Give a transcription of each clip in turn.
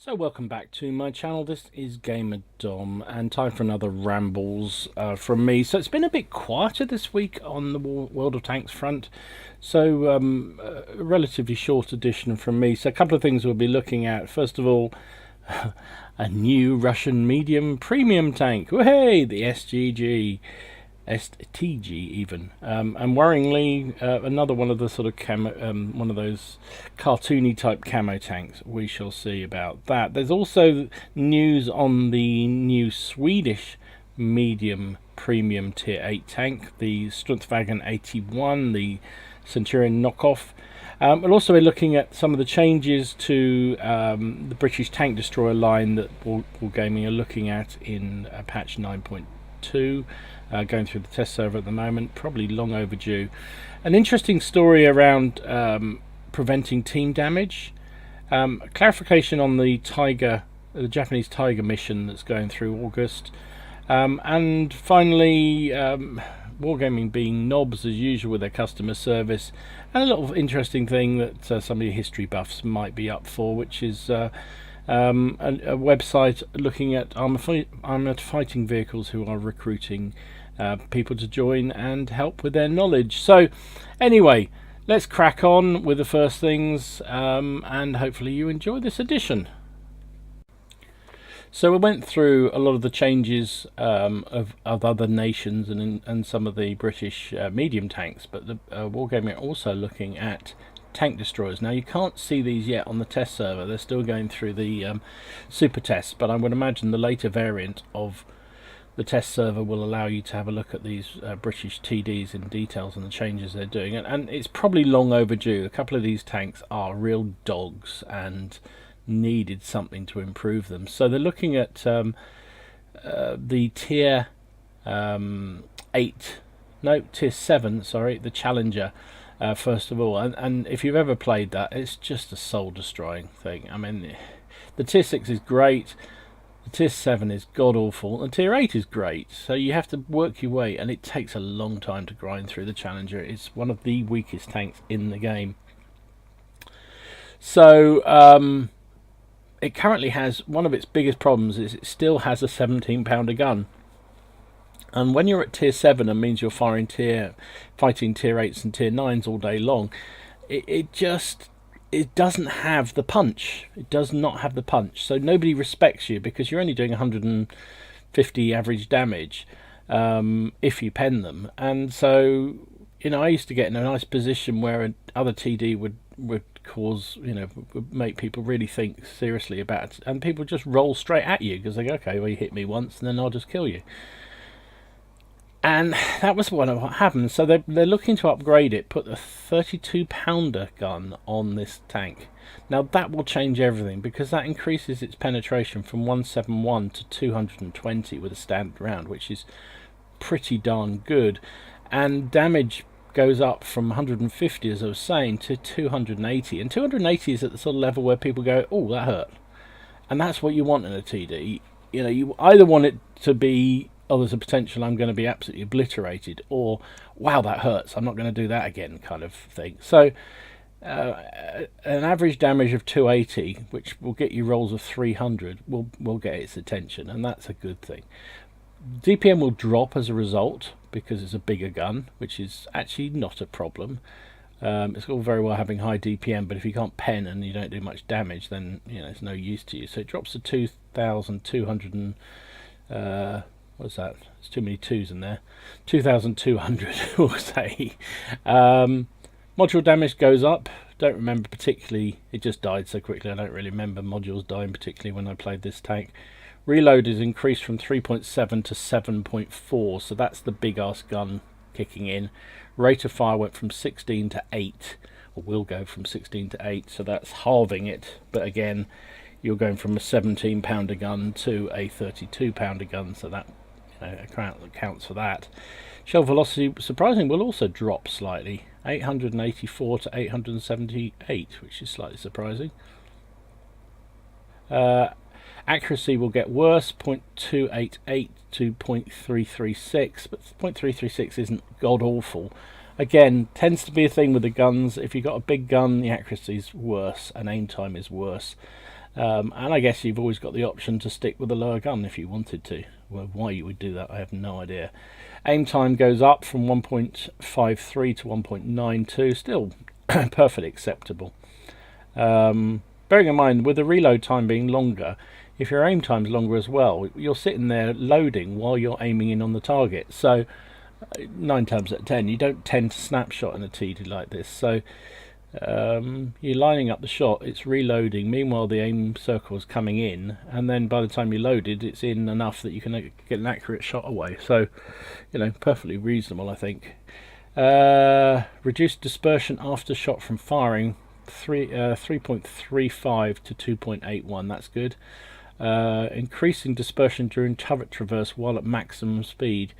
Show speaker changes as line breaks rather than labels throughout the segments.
So welcome back to my channel. This is Gamer Dom, and time for another rambles from me. So it's been a bit quieter this week on the World of Tanks front, so a relatively short edition from me. So a couple of things we'll be looking at. First of all, a new Russian medium premium tank. Hey, the STG even, and worryingly another one of the sort of one of those cartoony type camo tanks. We shall see about that. There's also news on the new Swedish medium premium tier 8 tank, the Struntwagen 81, the Centurion knockoff. We'll also be looking at some of the changes to the British tank destroyer line that War Gaming are looking at in patch 9.2. Going through the test server at the moment, probably long overdue. An interesting story around preventing team damage. Clarification on the Japanese Tiger mission that's going through August. And finally, Wargaming being knobs as usual with their customer service. And a little interesting thing that some of your history buffs might be up for, which is a website looking at armoured fighting vehicles who are recruiting people to join and help with their knowledge. So anyway, let's crack on with the first things, and hopefully you enjoy this edition. So we went through a lot of the changes of other nations and some of the British medium tanks, but the Wargaming are also looking at tank destroyers. Now you can't see these yet on the test server, they're still going through the super tests, but I would imagine the later variant of the test server will allow you to have a look at these British TDs in details and the changes they're doing, and it's probably long overdue. A couple of these tanks are real dogs and needed something to improve them, so they're looking at the tier 7, sorry, the Challenger. First of all, and if you've ever played that, it's just a soul destroying thing. I mean, the tier 6 is great, the tier 7 is god awful, and tier 8 is great, so you have to work your way, and it takes a long time to grind through the Challenger. It's one of the weakest tanks in the game. So it currently has, one of its biggest problems is it still has a 17-pounder gun. And when you're at tier 7, it means you're fighting tier 8s and tier 9s all day long. It doesn't have the punch. It does not have the punch. So nobody respects you because you're only doing 150 average damage if you pen them. And so, you know, I used to get in a nice position where other TD would cause, you know, would make people really think seriously about it, and people just roll straight at you because they go, okay, well, you hit me once and then I'll just kill you. And that was what happened. So they're looking to upgrade it, put a 32-pounder gun on this tank. Now that will change everything because that increases its penetration from 171 to 220 with a standard round, which is pretty darn good. And damage goes up from 150, as I was saying, to 280. And 280 is at the sort of level where people go, oh, that hurt. And that's what you want in a TD. You know, you either want it to be, oh, there's a potential I'm going to be absolutely obliterated, or wow, that hurts, I'm not going to do that again, kind of thing. So an average damage of 280, which will get you rolls of 300, will get its attention, and that's a good thing. DPM will drop as a result because it's a bigger gun, which is actually not a problem. It's all very well having high DPM, but if you can't pen and you don't do much damage, then you know it's no use to you. So it drops to 2,200 and what's that? There's too many twos in there. 2,200, we'll say. Module damage goes up. Don't remember particularly. It just died so quickly. I don't really remember modules dying particularly when I played this tank. Reload is increased from 3.7 to 7.4, so that's the big ass gun kicking in. Rate of fire went from 16 to 8, or will go from 16 to 8, so that's halving it. But again, you're going from a 17-pounder gun to a 32-pounder gun, so that, you know, accounts for that. Shell velocity, surprisingly, will also drop slightly, 884 to 878, which is slightly surprising. Accuracy will get worse, 0.288 to 0.336, but 0.336 isn't god awful. Again, tends to be a thing with the guns. If you've got a big gun, the accuracy is worse and aim time is worse. And I guess you've always got the option to stick with a lower gun if you wanted to. Well, why you would do that, I have no idea. Aim time goes up from 1.53 to 1.92, still perfectly acceptable. Bearing in mind, with the reload time being longer, if your aim time's longer as well, you're sitting there loading while you're aiming in on the target. So 9 times out of 10, you don't tend to snapshot in a TD like this. So you're lining up the shot, it's reloading, meanwhile the aim circle is coming in, and then by the time you loaded, it's in enough that you can get an accurate shot away. So, perfectly reasonable, I think. Reduced dispersion after shot from firing, 3.35 to 2.81. That's good. Increasing dispersion during turret traverse while at maximum speed,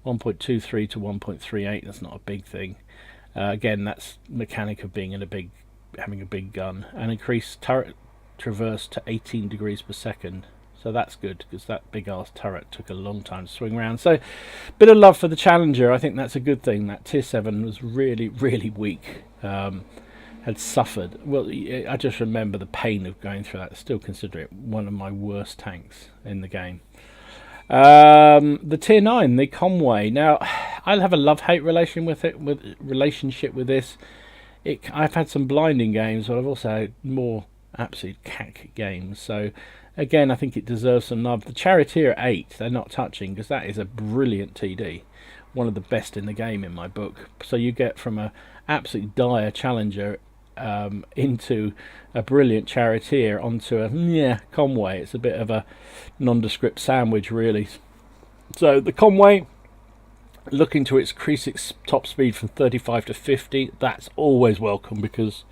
1.23 to 1.38. That's not a big thing. Again, that's mechanic of being having a big gun. And increased turret traverse to 18 degrees per second. So that's good, because that big ass turret took a long time to swing around. So, bit of love for the Challenger. I think that's a good thing. That Tier 7 was really, really weak. Had suffered. Well, I just remember the pain of going through that. I still consider it one of my worst tanks in the game. The Tier 9, the Conway. Now, I'll have a love-hate relationship with this. I've had some blinding games, but I've also had more absolute cack games. So, again, I think it deserves some love. The Charioteer at 8, they're not touching, because that is a brilliant TD. One of the best in the game in my book. So you get from a absolute dire Challenger into a brilliant Charioteer onto a Conway. It's a bit of a nondescript sandwich, really. So the Conway, looking to increase its top speed from 35 to 50. That's always welcome, because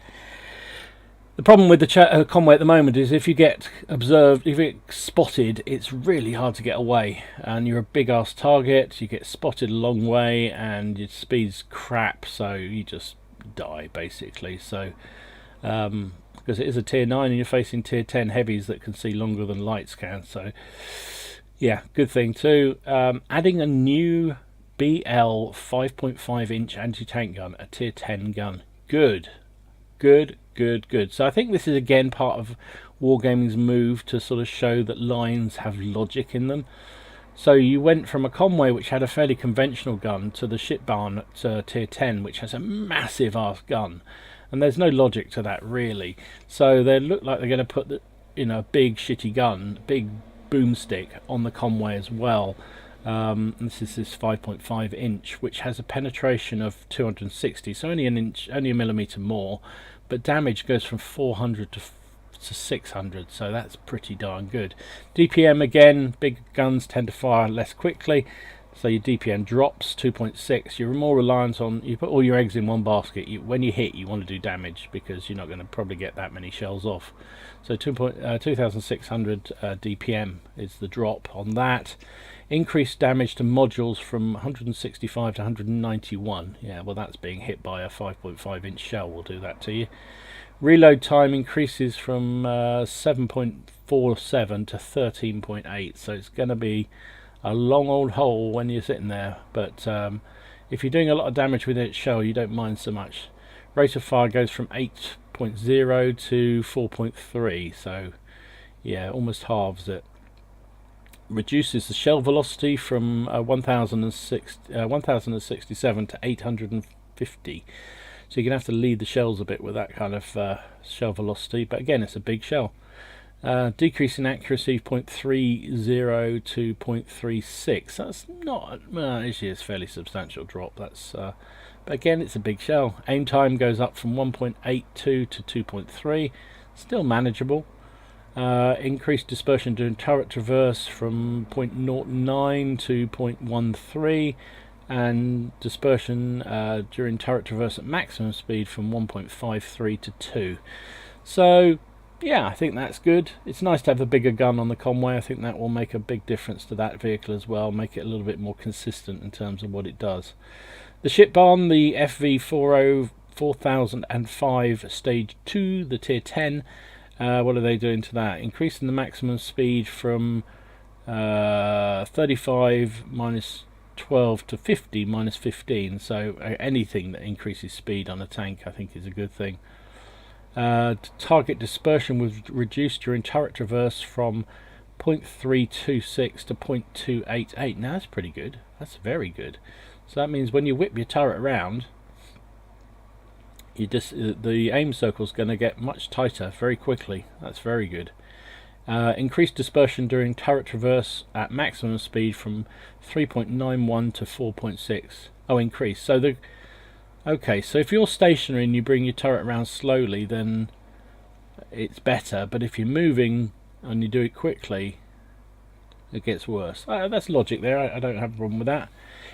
the problem with the Conway at the moment is if you get observed, if you get spotted, it's really hard to get away, and you're a big ass target. You get spotted a long way and your speed's crap, so you just die basically. So because it is a Tier 9 and you're facing Tier 10 heavies that can see longer than lights can. So yeah, good thing too. Adding a new BL 5.5 inch anti-tank gun, a Tier 10 gun. Good. So I think this is again part of Wargaming's move to sort of show that lines have logic in them. So you went from a Conway, which had a fairly conventional gun, to the ship barn at Tier 10, which has a massive ass gun, and there's no logic to that really. So they look like they're going to put a big shitty gun, big boomstick, on the Conway as well. This is this 5.5 inch, which has a penetration of 260, so only a millimeter more, but damage goes from 400 to 600, so that's pretty darn good. DPM again, big guns tend to fire less quickly, so your DPM drops 2.6. You're more reliant on, you put all your eggs in one basket. When you hit, you want to do damage, because you're not going to probably get that many shells off. So 2600 DPM is the drop on that. Increased damage to modules from 165 to 191. Yeah, well, that's being hit by a 5.5 inch shell will do that to you. Reload time increases from 7.47 to 13.8, so it's going to be a long old hole when you're sitting there, but if you're doing a lot of damage with its shell, you don't mind so much. Rate of fire goes from 8.0 to 4.3, so yeah, almost halves it. Reduces the shell velocity from 1067 to 850, so you're going to have to lead the shells a bit with that kind of shell velocity, but again, it's a big shell. Decrease in accuracy 0.30 to 0.36. That's not, actually it's a fairly substantial drop. That's but again, it's a big shell. Aim time goes up from 1.82 to 2.3, still manageable. Increased dispersion during turret traverse from 0.09 to 0.13, and dispersion during turret traverse at maximum speed from 1.53 to 2. So yeah, I think that's good. It's nice to have a bigger gun on the Conway. I think that will make a big difference to that vehicle as well, make it a little bit more consistent in terms of what it does. The ship barn, the FV40 4005 Stage 2, the Tier 10. What are they doing to that? Increasing the maximum speed from 35 minus 12 to 50 minus 15, so anything that increases speed on a tank I think is a good thing. Target dispersion was reduced during turret traverse from 0.326 to 0.288. Now that's pretty good, that's very good. So that means when you whip your turret around, the aim circle's going to get much tighter very quickly. That's very good. Increased dispersion during turret traverse at maximum speed from 3.91 to 4.6. Oh, increase. So okay, so if you're stationary and you bring your turret around slowly, then it's better. But if you're moving and you do it quickly, it gets worse. That's logic there. I don't have a problem with that.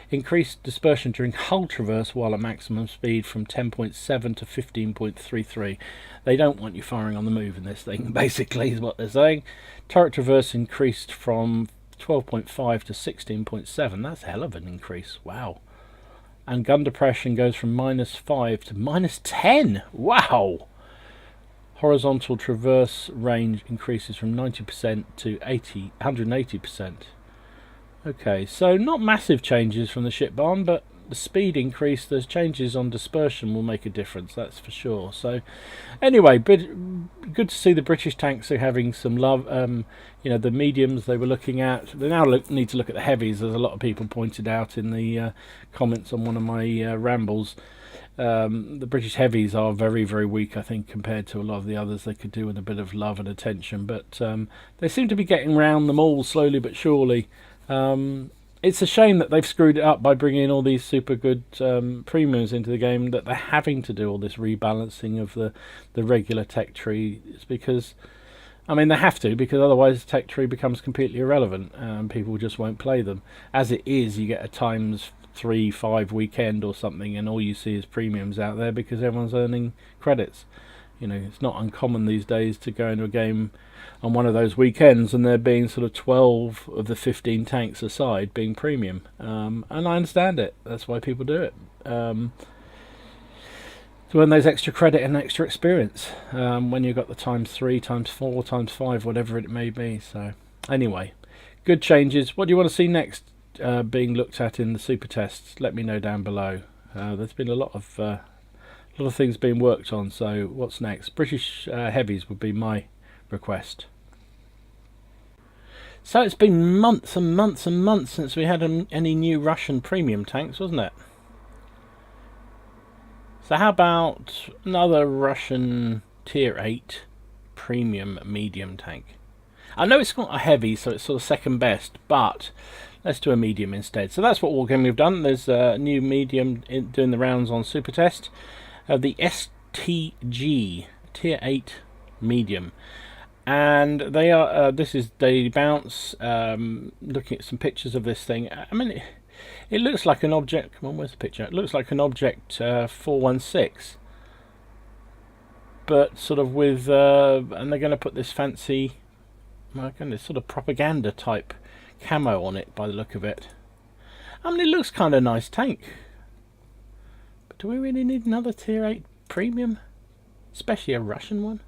Increased dispersion during hull traverse while at maximum speed from 10.7 to 15.33. They don't want you firing on the move in this thing, basically, is what they're saying. Turret traverse increased from 12.5 to 16.7. That's a hell of an increase. Wow. And gun depression goes from -5 to -10. Wow. Horizontal traverse range increases from 90% to 180%. Okay, so not massive changes from the ship barn, but the speed increase, those changes on dispersion will make a difference, that's for sure. So anyway, good to see the British tanks are having some love. You know, the mediums they were looking at, they now need to look at the heavies, as a lot of people pointed out in the comments on one of my rambles. The British heavies are very, very weak, I think, compared to a lot of the others. They could do with a bit of love and attention, but they seem to be getting round them all slowly but surely. It's a shame that they've screwed it up by bringing all these super good premiums into the game, that they're having to do all this rebalancing of the regular tech tree. It's because, I mean, they have to, because otherwise the tech tree becomes completely irrelevant and people just won't play them. As it is, you get a times 3-5 weekend or something and all you see is premiums out there because everyone's earning credits. You know, it's not uncommon these days to go into a game on one of those weekends and there being sort of 12 of the 15 tanks aside being premium, and I understand it. That's why people do it, to earn those extra credit and extra experience, when you've got the ×3, ×4, ×5, whatever it may be. So anyway, good changes. What do you want to see next being looked at in the super tests? Let me know down below. There's been a lot of things being worked on, so what's next? British heavies would be my request. So it's been months and months and months since we had any new Russian premium tanks, wasn't it? So how about another Russian tier 8 premium medium tank? I know it's not a heavy, so it's sort of second best, but let's do a medium instead. So that's what war game we've done. There's a new medium doing the rounds on super test. The STG tier 8 medium, and they are this is Daily Bounce. Looking at some pictures of this thing, I mean it looks like an object. Come on, where's the picture? It looks like an object 416, but sort of with and they're going to put this fancy, my goodness, sort of propaganda type camo on it by the look of it. I mean, it looks kind of nice tank. Do we really need another tier 8 premium? Especially a Russian one?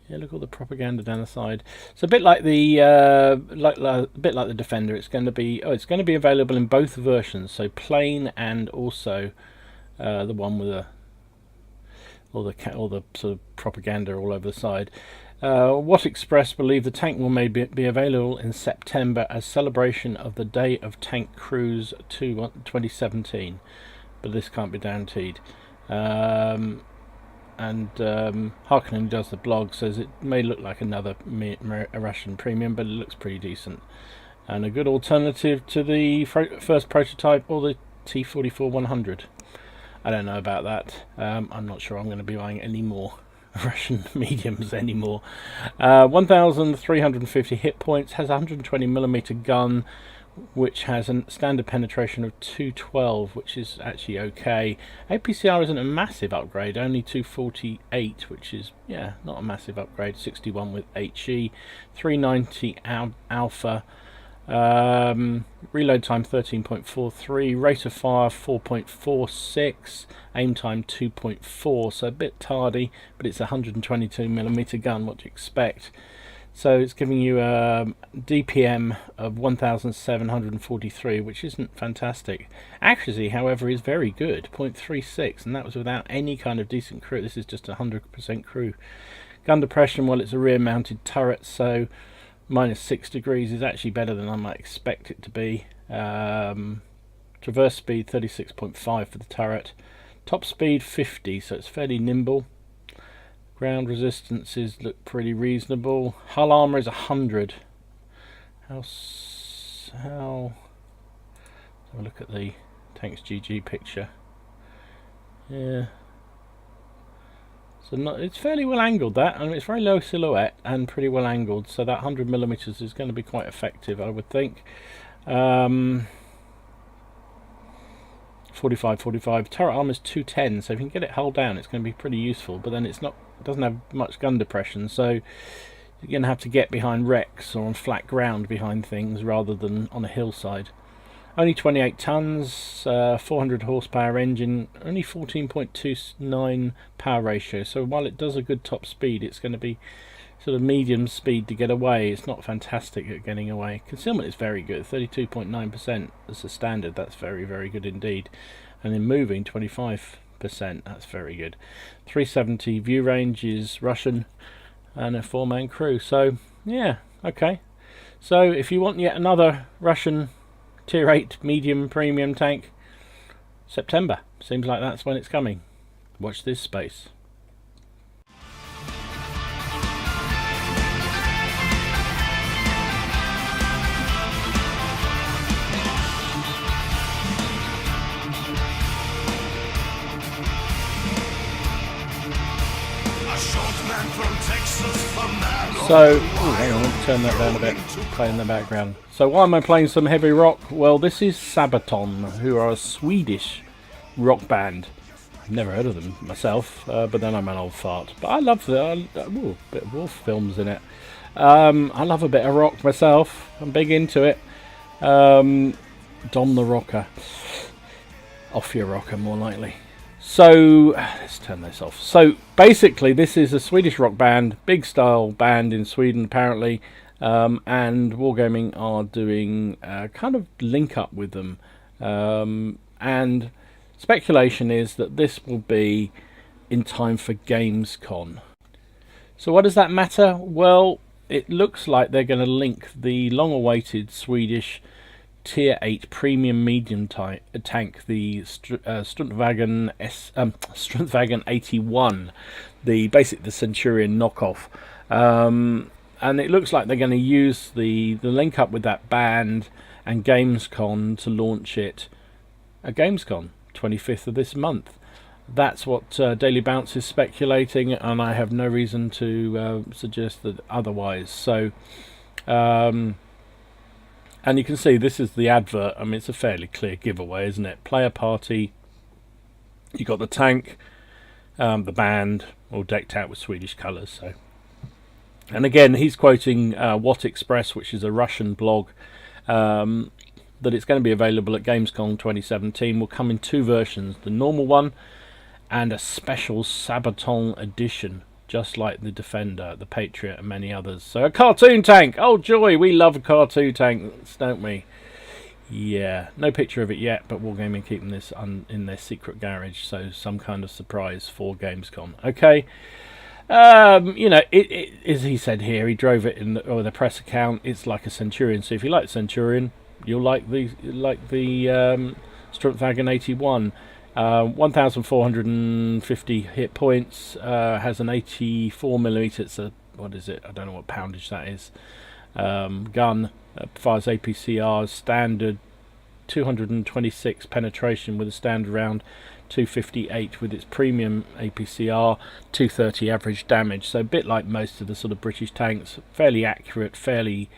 Yeah, look at all the propaganda down the side. So a bit like the bit like the Defender, it's going to be available in both versions, so plain and also the one with all the sort of propaganda all over the side. What Express believe the tank will maybe be available in September as celebration of the Day of Tank Cruise 2017. But this can't be guaranteed. And Harkonnen, who does the blog, says it may look like another Russian premium, but it looks pretty decent and a good alternative to the first prototype or the T44-100. I don't know about that. I'm not sure I'm going to be buying any more Russian mediums anymore. 1,350 hit points, has a 120mm gun, which has a standard penetration of 212, which is actually okay. APCR isn't a massive upgrade, only 248, which is, yeah, not a massive upgrade. 61 with HE, 390 alpha, reload time 13.43, rate of fire 4.46, aim time 2.4, so a bit tardy, but it's a 122mm gun, what do you expect? So it's giving you a DPM of 1,743, which isn't fantastic. Accuracy, however, is very good, 0.36, and that was without any kind of decent crew. This is just 100% crew. Gun depression, well, it's a rear-mounted turret, so -6 degrees is actually better than I might expect it to be. Traverse speed 36.5 for the turret. Top speed 50, so it's fairly nimble. Ground resistances look pretty reasonable. Hull armor is 100. How? Have a look at the Tanks GG picture. Yeah. So it's fairly well angled, that, and it's very low silhouette and pretty well angled. So that 100mm is going to be quite effective, I would think. 45. Turret armor is 210, so if you can get it hull down, it's going to be pretty useful. But then it doesn't have much gun depression, so you're going to have to get behind wrecks or on flat ground behind things rather than on a hillside. Only 28 tons, 400 horsepower engine, only 14.29 power ratio. So while it does a good top speed, it's going to be sort of medium speed to get away. It's not fantastic at getting away. Concealment is very good, 32.9% as a standard. That's very, very good indeed. And in moving, 25%. That's very good. 370 view range is Russian, and a 4-man crew. So yeah, okay. So if you want yet another Russian Tier 8 medium premium tank, September seems like that's when it's coming. Watch this space. So, hang on, let me turn that down a bit, play in the background. So why am I playing some heavy rock? Well, this is Sabaton, who are a Swedish rock band. I've never heard of them myself, but then I'm an old fart. But I love the bit of Wolf films in it. I love a bit of rock myself. I'm big into it. Dom the Rocker. Off your rocker, more likely. So, let's turn this off. So, basically, this is a Swedish rock band, big style band in Sweden, apparently, and Wargaming are doing a kind of link up with them. And speculation is that this will be in time for Gamescom. So, what does that matter? Well, it looks like they're going to link the long awaited Swedish Tier 8 premium medium tank, the Struntwagen Struntwagen 81, the Centurion knockoff, and it looks like they're going to use the link up with that band and Gamescom to launch it at Gamescom 25th of this month. That's what Daily Bounce is speculating, and I have no reason to suggest that otherwise. So and you can see this is the advert. I mean, it's a fairly clear giveaway, isn't it? Player party. You got the tank, the band, all decked out with Swedish colours. So, and again, he's quoting Watt Express, which is a Russian blog, that it's going to be available at Gamescom 2017. Will come in 2 versions: the normal one and a special Sabaton edition, just like the Defender, the Patriot, and many others. So a cartoon tank! Oh joy, we love a cartoon tanks, don't we? Yeah, no picture of it yet, but Wargaming keeping this in their secret garage, so some kind of surprise for Gamescom. Okay, you know, it as he said here, he drove it in the press account. It's like a Centurion, so if you like Centurion, you'll like the Struntwagen 81. 1,450 hit points, has an 84mm, it's a, what is it, I don't know what poundage that is, gun, fires APCR, standard 226 penetration with a standard round, 258 with its premium APCR, 230 average damage, so a bit like most of the sort of British tanks, fairly accurate, fairly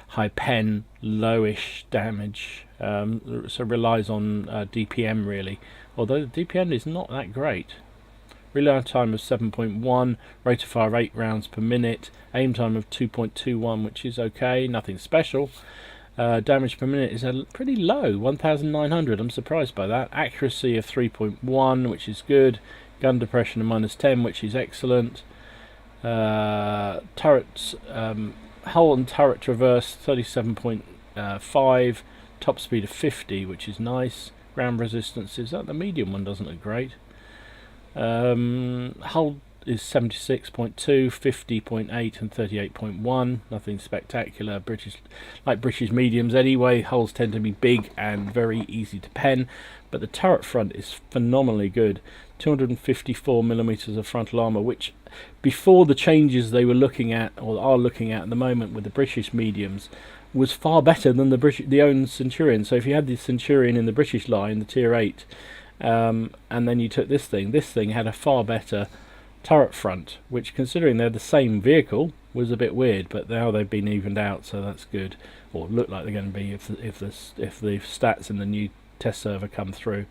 high pen, lowish damage, so relies on DPM really, although the DPM is not that great. Reload time of 7.1, rate of fire 8 rounds per minute, aim time of 2.21, which is okay, nothing special. Damage per minute is pretty low, 1,900, I'm surprised by that. Accuracy of 3.1, which is good. Gun depression of -10, which is excellent. Turrets Hull and turret traverse 37.5, top speed of 50, which is nice. Ground resistance is that the medium one doesn't look great. Hull is 76.2, 50.8 and 38.1. Nothing spectacular. British mediums anyway. Hulls tend to be big and very easy to pen, but the turret front is phenomenally good. 254 millimeters of frontal armor, which before the changes they were looking at or are looking at the moment with the British mediums was far better than the own Centurion. So if you had the Centurion in the British line, the tier 8, and then you took this thing had a far better turret front, which, considering they're the same vehicle, was a bit weird, but now they've been evened out, so that's good, or look like they're going to be if the stats in the new test server come through.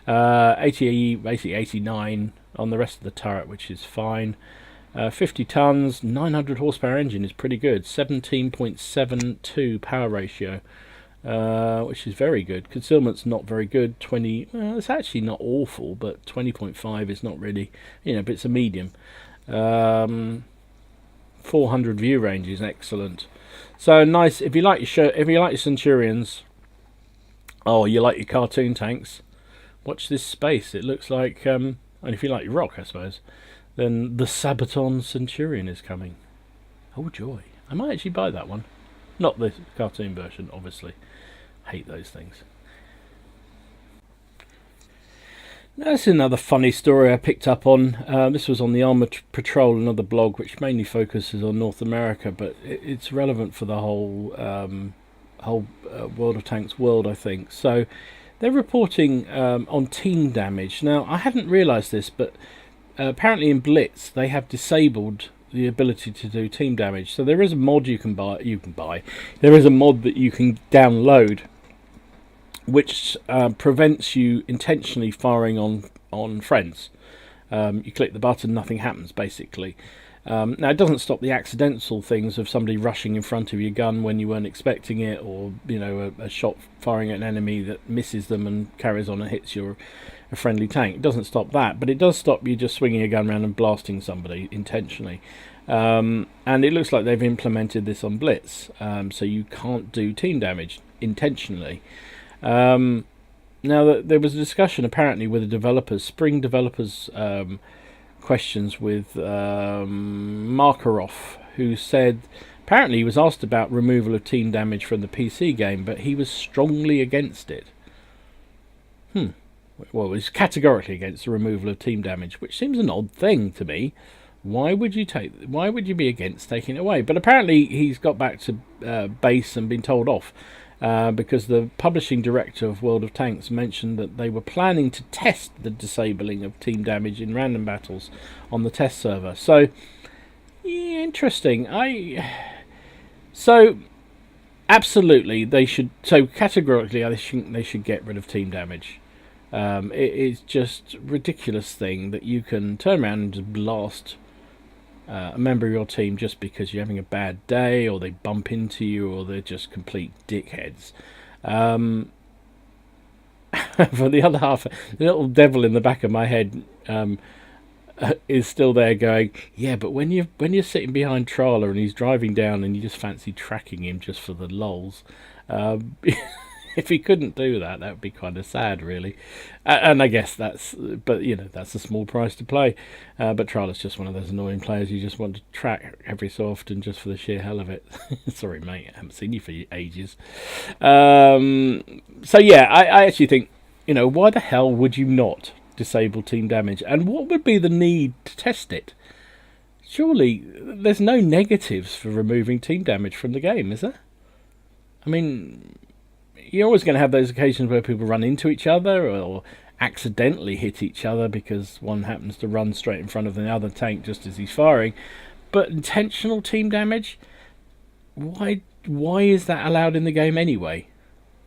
80, basically 89 on the rest of the turret, which is fine. 50 tons, 900 horsepower engine is pretty good. 17.72 power ratio, which is very good. Concealment's not very good. 20, it's actually not awful, but 20.5 is not really, but it's a medium. 400 view range is excellent. So nice if you like your Centurions. Oh, you like your cartoon tanks? Watch this space. It looks like, and if you like your rock, I suppose, then the Sabaton Centurion is coming. Oh joy! I might actually buy that one. Not the cartoon version, obviously. Hate those things. Now, this is another funny story I picked up on. This was on the Armored Patrol, another blog which mainly focuses on North America, but it's relevant for the whole World of Tanks world, I think. So they're reporting on team damage. Now, I hadn't realised this, but apparently in Blitz they have disabled the ability to do team damage. So there is a mod you can buy. There is a mod that you can download, which prevents you intentionally firing on friends. You click the button, nothing happens, basically. Now, it doesn't stop the accidental things of somebody rushing in front of your gun when you weren't expecting it, or a shot firing at an enemy that misses them and carries on and hits a friendly tank. It doesn't stop that, but it does stop you just swinging a gun around and blasting somebody intentionally. And it looks like they've implemented this on Blitz, so you can't do team damage intentionally. Now, there was a discussion apparently with the developers, Spring developers, questions with Makarov, who said apparently he was asked about removal of team damage from the PC game, but he was strongly against it. Well, he's categorically against the removal of team damage, which seems an odd thing to me. Why would you be against taking it away? But apparently he's got back to base and been told off. Because the publishing director of World of Tanks mentioned that they were planning to test the disabling of team damage in random battles on the test server. So, yeah, interesting. So, absolutely, they should. So, categorically, I think they should get rid of team damage. It is just a ridiculous thing that you can turn around and just blast a member of your team just because you're having a bad day, or they bump into you, or they're just complete dickheads. For the other half, the little devil in the back of my head is still there going, yeah, but when you're sitting behind Trawler and he's driving down and you just fancy tracking him just for the lols, if he couldn't do that, that would be kind of sad, really. And I guess that's a small price to pay. But Trawler's just one of those annoying players you just want to track every so often just for the sheer hell of it. Sorry, mate, I haven't seen you for ages. So yeah, I actually think, why the hell would you not disable team damage? And what would be the need to test it? Surely there's no negatives for removing team damage from the game, is there? I mean, you're always going to have those occasions where people run into each other or accidentally hit each other because one happens to run straight in front of the other tank just as he's firing. But intentional team damage, why is that allowed in the game anyway?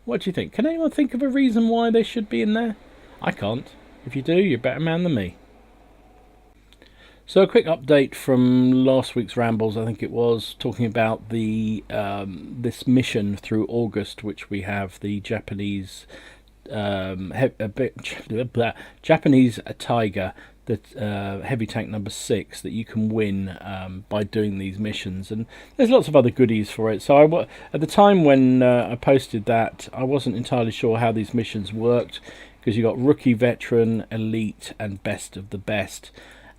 What do you think? Can anyone think of a reason why they should be in there? I can't. If you do, you're a better man than me. So a quick update from last week's rambles, I think it was, talking about the this mission through August, which we have the Japanese Japanese Tiger heavy tank number 6 that you can win by doing these missions, and there's lots of other goodies for it. So at the time when I posted that, I wasn't entirely sure how these missions worked, because you got rookie, veteran, elite, and best of the best.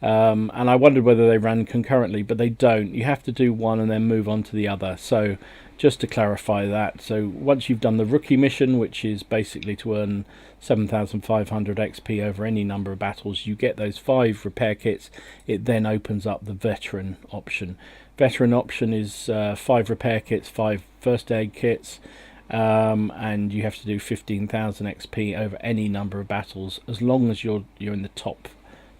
And I wondered whether they ran concurrently, but they don't. You have to do one and then move on to the other. So just to clarify that, so once you've done the rookie mission, which is basically to earn 7,500 XP over any number of battles, you get those 5 repair kits. It then opens up the veteran option. Veteran option is 5 repair kits, 5 first aid kits, and you have to do 15,000 XP over any number of battles, as long as you're in the top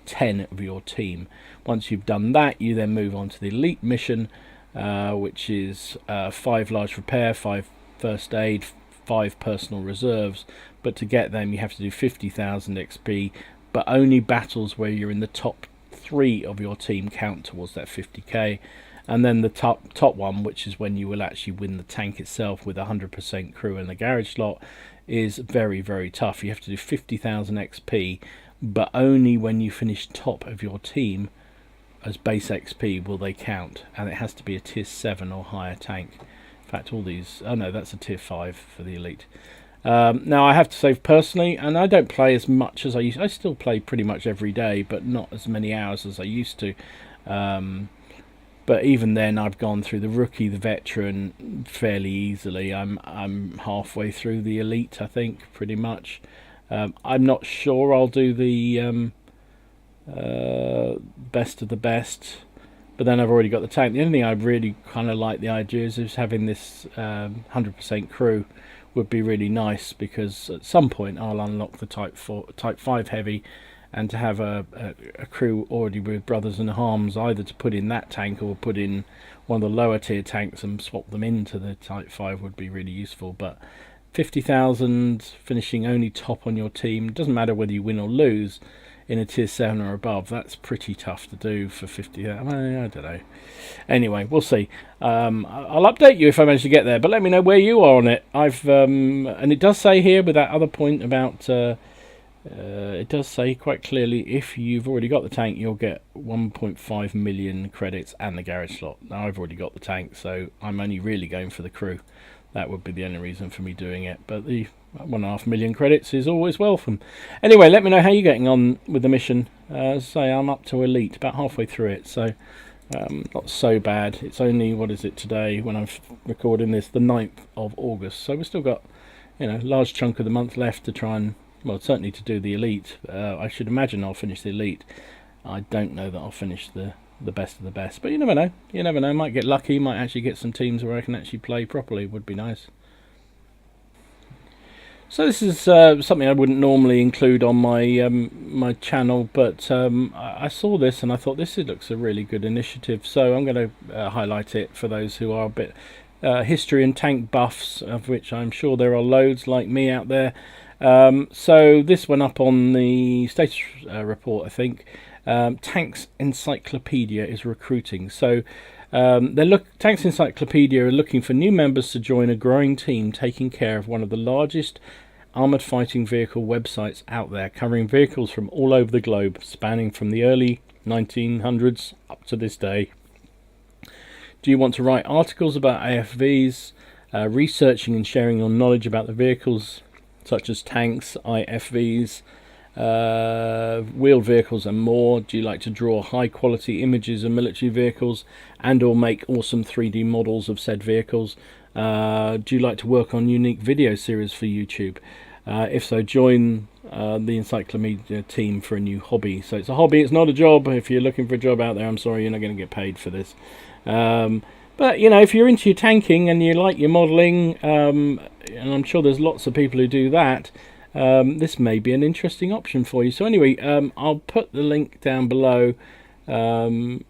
10 of your team. Once you've done that, you then move on to the elite mission, which is 5 large repair, 5 first aid, 5 personal reserves. But to get them, you have to do 50,000 XP, but only battles where you're in the top 3 of your team count towards that 50k. And then the top one, which is when you will actually win the tank itself with 100% crew and the garage slot, is very, very tough. You have to do 50,000 XP, but only when you finish top of your team as base XP will they count, and it has to be a tier 7 or higher tank. In fact, all these, oh no, that's a tier 5 for the elite. Now I have to say personally, and I don't play as much as I used. I still play pretty much every day, but not as many hours as I used to. But even then, I've gone through the rookie, the veteran fairly easily. I'm halfway through the elite, I think, pretty much. I'm not sure I'll do the best of the best, but then I've already got the tank. The only thing I really kind of like the idea is having this 100% crew would be really nice, because at some point I'll unlock the Type 5 heavy, and to have a crew already with brothers in arms, either to put in that tank or put in one of the lower tier tanks and swap them into the Type 5 would be really useful. But 50,000, finishing only top on your team, doesn't matter whether you win or lose, in a tier 7 or above, that's pretty tough to do for 50. I don't know. Anyway, we'll see. I'll update you if I manage to get there, but let me know where you are on it. And it does say here, with that other point about it does say quite clearly, if you've already got the tank, you'll get 1.5 million credits and the garage slot. Now I've already got the tank, so I'm only really going for the crew. That would be the only reason for me doing it, but the 1.5 million credits is always welcome. Anyway, let me know how you're getting on with the mission. As I say, I'm up to elite, about halfway through it, so not so bad. It's only, what is it today, when I'm recording this, the 9th of August, so we've still got, a large chunk of the month left to try and, well, certainly to do the elite. I should imagine I'll finish the elite. I don't know that I'll finish the best of the best, but you never know. Might get lucky, might actually get some teams where I can actually play properly. Would be nice. So this is something I wouldn't normally include on my my channel, but I saw this and I thought this looks a really good initiative, so I'm going to highlight it for those who are a bit history and tank buffs, of which I'm sure there are loads like me out there. So this went up on the status report, I think. Tanks Encyclopedia is recruiting. So Tanks Encyclopedia are looking for new members to join a growing team taking care of one of the largest armoured fighting vehicle websites out there, covering vehicles from all over the globe, spanning from the early 1900s up to this day. Do you want to write articles about AFVs, researching and sharing your knowledge about the vehicles such as tanks, IFVs, wheeled vehicles and more? Do you like to draw high quality images of military vehicles and or make awesome 3D models of said vehicles? Do you like to work on unique video series for YouTube? If so, join the Encyclopedia team for a new hobby. So it's a hobby, it's not a job. If you're looking for a job out there, I'm sorry, you're not going to get paid for this. But if you're into your tanking and you like your modelling, and I'm sure there's lots of people who do that, this may be an interesting option for you. So anyway, I'll put the link down below in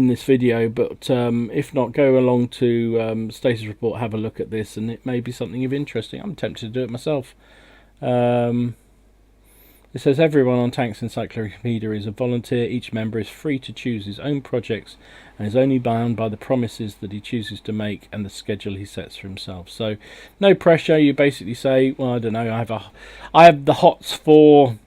this video, but if not, go along to status report, have a look at this, and it may be something of interest. I'm tempted to do it myself. It says everyone on Tanks Encyclopedia is a volunteer. Each member is free to choose his own projects and is only bound by the promises that he chooses to make and the schedule he sets for himself. So no pressure. You basically say, well, I don't know, I have the hots for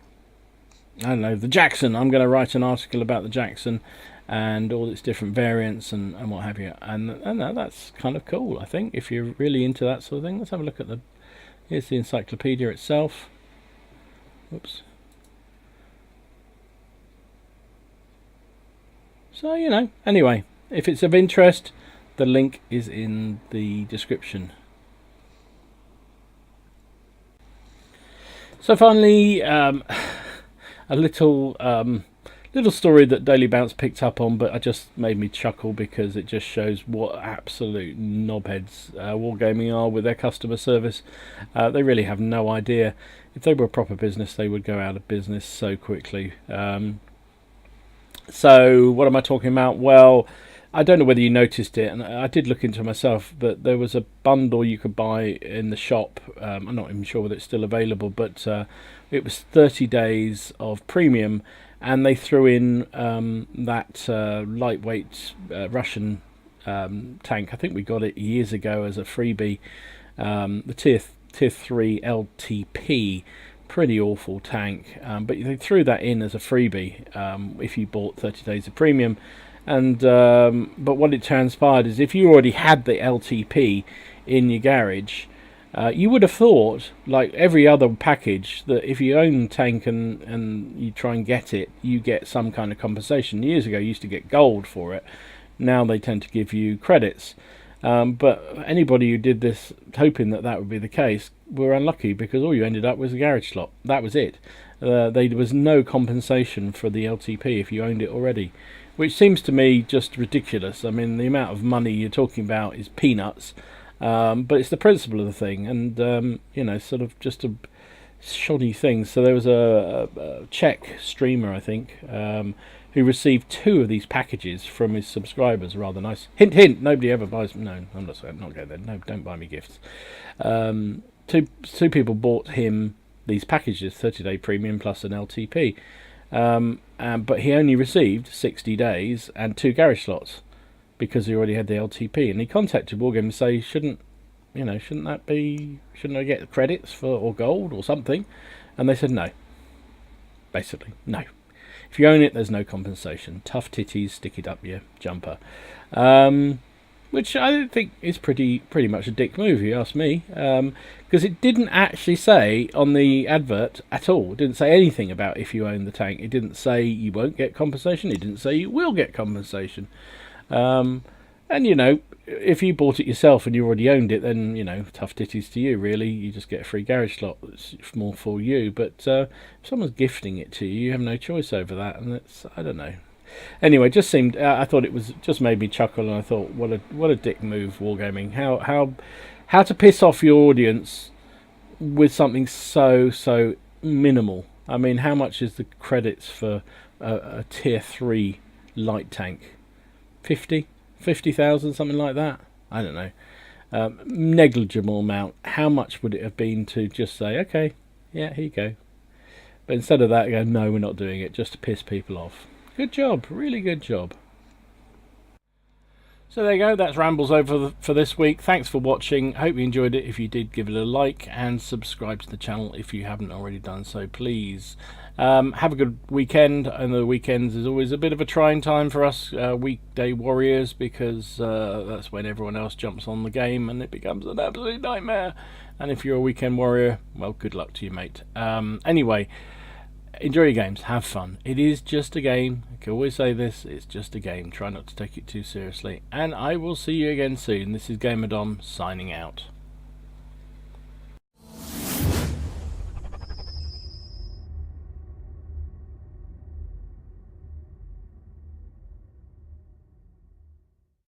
I don't know, the Jackson. I'm going to write an article about the Jackson and all its different variants and what have you. And that's kind of cool, I think, if you're really into that sort of thing. Let's have a look at here's the encyclopedia itself. Whoops. So, anyway, if it's of interest, the link is in the description. So finally, a little story that Daily Bounce picked up on, but it just made me chuckle because it just shows what absolute knobheads Wargaming are with their customer service. They really have no idea. If they were a proper business, they would go out of business so quickly. So what am I talking about? Well, I don't know whether you noticed it, and I did look into it myself, but there was a bundle you could buy in the shop. I'm not even sure whether it's still available, but it was 30 days of premium, and they threw in that lightweight Russian tank. I think we got it years ago as a freebie. The tier 3 LTP. Pretty awful tank, but they threw that in as a freebie if you bought 30 days of premium. And but what it transpired is if you already had the LTP in your garage, you would have thought, like every other package, that if you own the tank and you try and get it, you get some kind of compensation. Years ago you used to get gold for it. Now they tend to give you credits. But anybody who did this hoping that would be the case were unlucky, because all you ended up was a garage slot. That was it. There was no compensation for the LTP if you owned it already, which seems to me just ridiculous. I mean, the amount of money you're talking about is peanuts, but it's the principle of the thing, and sort of just a shoddy thing. So there was a Czech streamer, I think, who received 2 of these packages from his subscribers. Rather nice. Hint, hint. Nobody ever buys. No, I'm not going there. No, don't buy me gifts. Two people bought him these packages, 30-day premium plus an LTP, but he only received 60 days and 2 garage slots because he already had the LTP. And he contacted Wargame to say, shouldn't I get credits or gold or something? And they said no. Basically, no. If you own it, there's no compensation. Tough titties, stick it up your jumper. Which I think is pretty much a dick move, if you ask me. Because it didn't actually say on the advert at all. It didn't say anything about if you own the tank. It didn't say you won't get compensation. It didn't say you will get compensation. And if you bought it yourself and you already owned it, then tough titties to you, really. You just get a free garage slot. It's more for you. But if someone's gifting it to you, you have no choice over that, and I don't know. Anyway, just seemed. I thought it was just made me chuckle, and I thought, what a dick move, Wargaming. How to piss off your audience with something so minimal. I mean, how much is the credits for a tier 3 light tank? 50,000, something like that. I don't know. Negligible amount. How much would it have been to just say, okay, yeah, here you go? But instead of that, go, no, we're not doing it, just to piss people off. Good job, really good job. So there you go, that's Rambles over for this week. Thanks for watching. Hope you enjoyed it. If you did, give it a like and subscribe to the channel if you haven't already done so, please. Have a good weekend. I know the weekends is always a bit of a trying time for us weekday warriors, because that's when everyone else jumps on the game and it becomes an absolute nightmare. And if you're a weekend warrior, well, good luck to you, mate. Anyway, enjoy your games, have fun. It is just a game. I can always say this, it's just a game. Try not to take it too seriously. And I will see you again soon. This is Gamer Dom signing out.